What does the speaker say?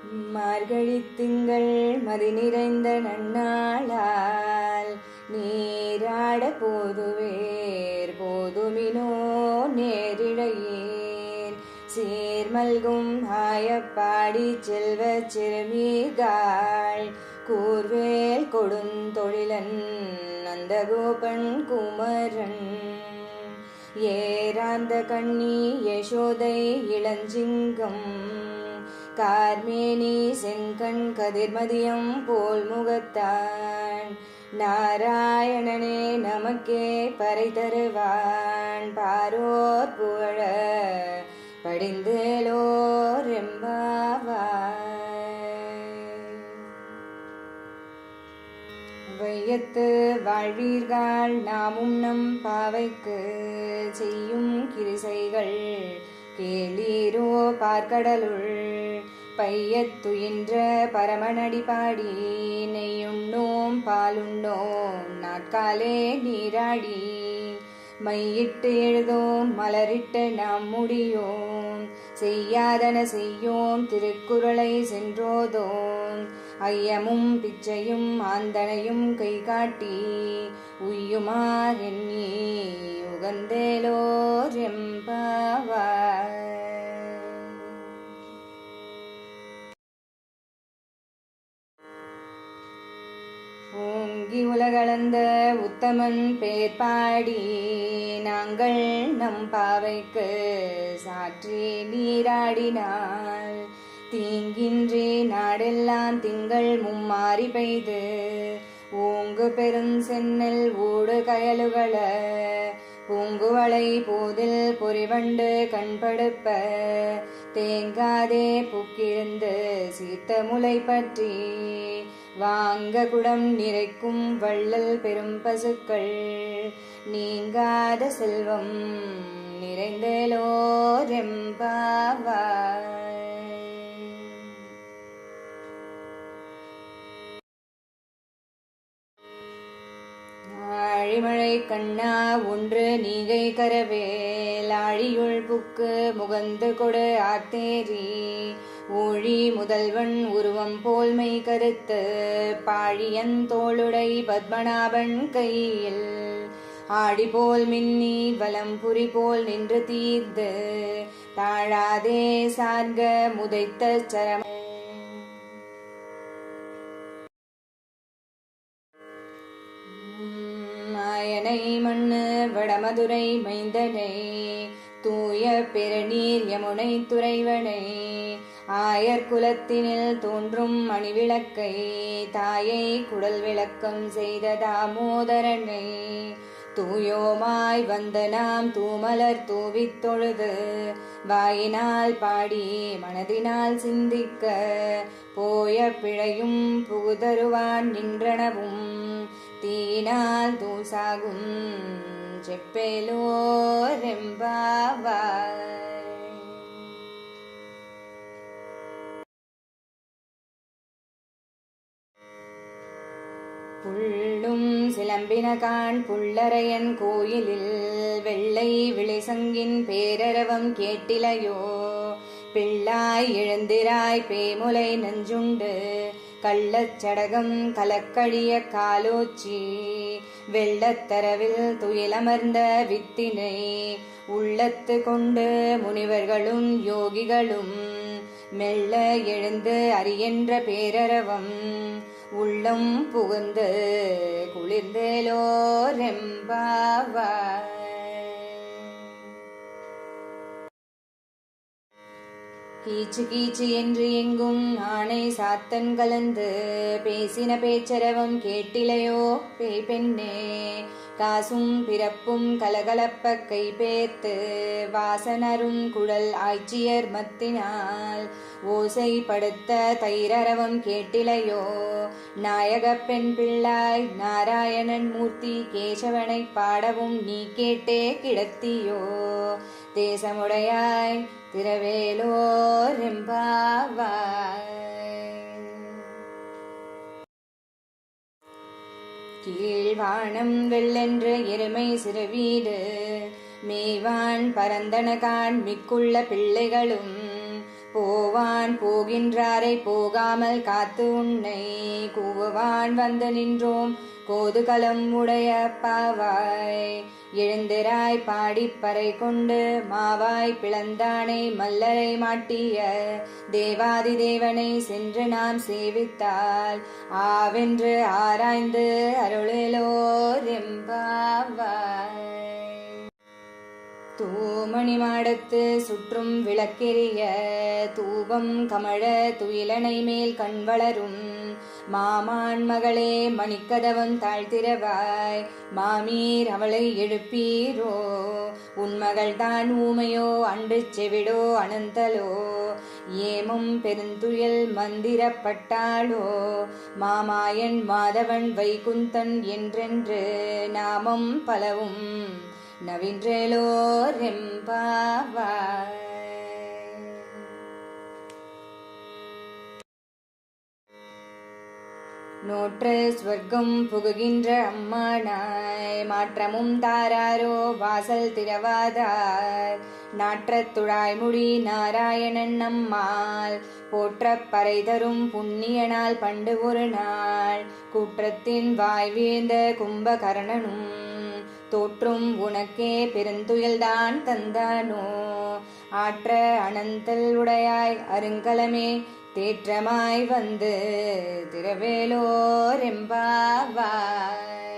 மார்கழித் திங்கள் மதி நிறைந்த நன்னாளால் நீராட போதுவேர் போதுமினோ நேரிழையேர் சீர்மல்கும் ஆயப்பாடி செல்வச் சிறுமீர்காள் கூர்வேல் கொடுந்தொழிலன் நந்தகோபன் குமரன் ஏராந்த கண்ணி யசோதை இளஞ்சிங்கம் கார்மேனி செங்கண் கதிர்மதியம் போல் முகத்தான் நாராயணனே நமக்கே பறை தருவான் பாரோர் புகழ படிந்தேலோர் எம்பாவாய். வையத்து வாழ்வீர்கள் நாமும் நம் பாவைக்கு செய்யும் கிரிசைகள் கேளீரோ பார்க்கடலுள் பையத்துயின்ற பரமனடி பாடி நெய்யுண்ணோம் பாலுண்ணோம் நாட்காலே நீராடி மையிட்டு எழுதோம் மலரிட்டு நாம் முடியோம் செய்யாதன செய்யோம் திருக்குறளை சென்றோதோம் ஐயமும் பிச்சையும் ஆந்தனையும் கை காட்டி உய்யுமார் எண்ணி உகந்தேலோர் எம்பாவாய். ஓங்கி உலகளந்த உத்தமன் பேர் பாடி நாங்கள் நம் பாவைக்கு சாற்றி நீராடினால் தீங்கின்றி நாடெல்லாம் திங்கள் மும்மாறி பெய்து ஓங்கு பெருஞ்சென்னல் ஊடு கயலுகள பூங்குவளை போதில் பொறிவண்டு கண்படுப்ப தேங்காதே புக்கிருந்து சீத்த முலை பற்றி வாங்க குடம் நிறைக்கும் வள்ளல் பெரும் பசுக்கள் நீங்காத செல்வம் நிறைந்தேலோர் எம்பாவாய். ஆழிமழை கண்ணா ஒன்று நீகை கரவேல் ஆழியுள் புக்கு முகந்து கொடு ஆத்தேரி ஊழி முதல்வன் உருவம் போல்மை கருத்து பாழியன் தோளுடை பத்மநாபன் கையில் ஆடிபோல் மின்னி வலம்புரி போல் நின்று தீர்ந்து தாழாதே சார்க முதைத்த சரம் மாயனை மண்ணு வடமதுரை மைந்தனை தூய பெருநீர் யமுனை துறைவனை ஆயர் குலத்தினில் தோன்றும் மணிவிளக்கை தாயை குடல் விளக்கம் செய்த தாமோதரனை தூயோமாய் வந்த நாம் தூமலர் தூவித் தொழுது வாயினால் பாடி மனதினால் சிந்திக்க போய பிழையும் புகுதருவான் நின்றனவும் தீனால் தூசாகும் செப்பேலோர் எம்பாவாய். புள்ளும் சிலம்பினகான் புள்ளரையன் கோயிலில் வெள்ளை விளைசங்கின் பேரரவம் கேட்டிலையோ பிள்ளாய் எழுந்திராய் பேமுலை நஞ்சுண்டு கள்ளச்சடகம் கலக்கழிய காலோச்சி வெள்ளத்தரவில் துயிலமர்ந்த வித்தினை உள்ளத்து கொண்டு முனிவர்களும் யோகிகளும் மெல்ல எழுந்து அரியென்ற பேரரவம் உள்ளம் புகுந்து குளிர்ந்தேலோர் எம்பாவாய். கீச்சு கீச்சு என்று எங்கும் ஆணை சாத்தன் கலந்து பேசின பேச்சரவம் கேட்டிலையோ பேய் பெண்ணே காசும் பிறப்பும் கலகலப்ப கை பேர்த்து வாசனரும் குழல் ஆய்ச்சியர் மத்தினால் ஓசை படுத்த தைரரவம் கேட்டிலையோ நாயக பெண் பிள்ளாய் நாராயணன் மூர்த்தி கேசவனை பாடவும் நீ கேட்டே கிடத்தியோ தேசமுடையாய் திரவேலோர் எம்பாவாய். கீழ்வானம் வெள்ளென்று எருமை சிறுவீடு மேவான் பரந்தனகான் மிக்குள்ள பிள்ளைகளும் போவான் போகின்றாரை போகாமல் காத்து உன்னை கூவுவான் வந்து நின்றோம் கோதுகலம் உடைய பாவாய். எழுந்திராய் பாடிப்பறை கொண்டு மாவாய் பிளந்தானை மல்லரை மாட்டிய தேவாதி தேவனை சென்று நாம் சேவித்தால் ஆவென்று ஆராய்ந்து அருளேலோர் எம்பாவாய். தூமணி மாடத்து சுற்றும் விளக்கெரிய தூபம் கமழ துயிலனை மேல் கண் வளரும் மாமான் மகளே மணிக்கதவம் தாழ்த்திரவாய் மாமீர் அவளை எழுப்பீரோ. உன்மகள் தான் ஊமையோ அன்று செவிடோ அனந்தலோ ஏமும் பெருந்துயல் மந்திரப்பட்டாளோ. மாமாயன் மாதவன் வைகுந்தன் என்றென்று நாமம் பலவும் நவின்றேலோர் எம்பாவாய். நோற்று ஸ்வர்க்கம் புகுகின்ற அம்மானாய் மாற்றமும் தாராரோ வாசல் திறவாதார். நாற்றத் துழாய்முடி நாராயணன் நம்மால் போற்றப் பறை தரும் புண்ணியனால் பண்டு ஒரு நாள் கூற்றத்தின் வாய்வீழ்ந்த கும்பகர்ணனும் தோற்றும் உனக்கே பெருந்துயல்தான் தந்தானோ. ஆற்ற அனந்தல் உடையாய் அருங்கலமே தேற்றமாய் வந்து திரவேலோர் எம்பாவாய்.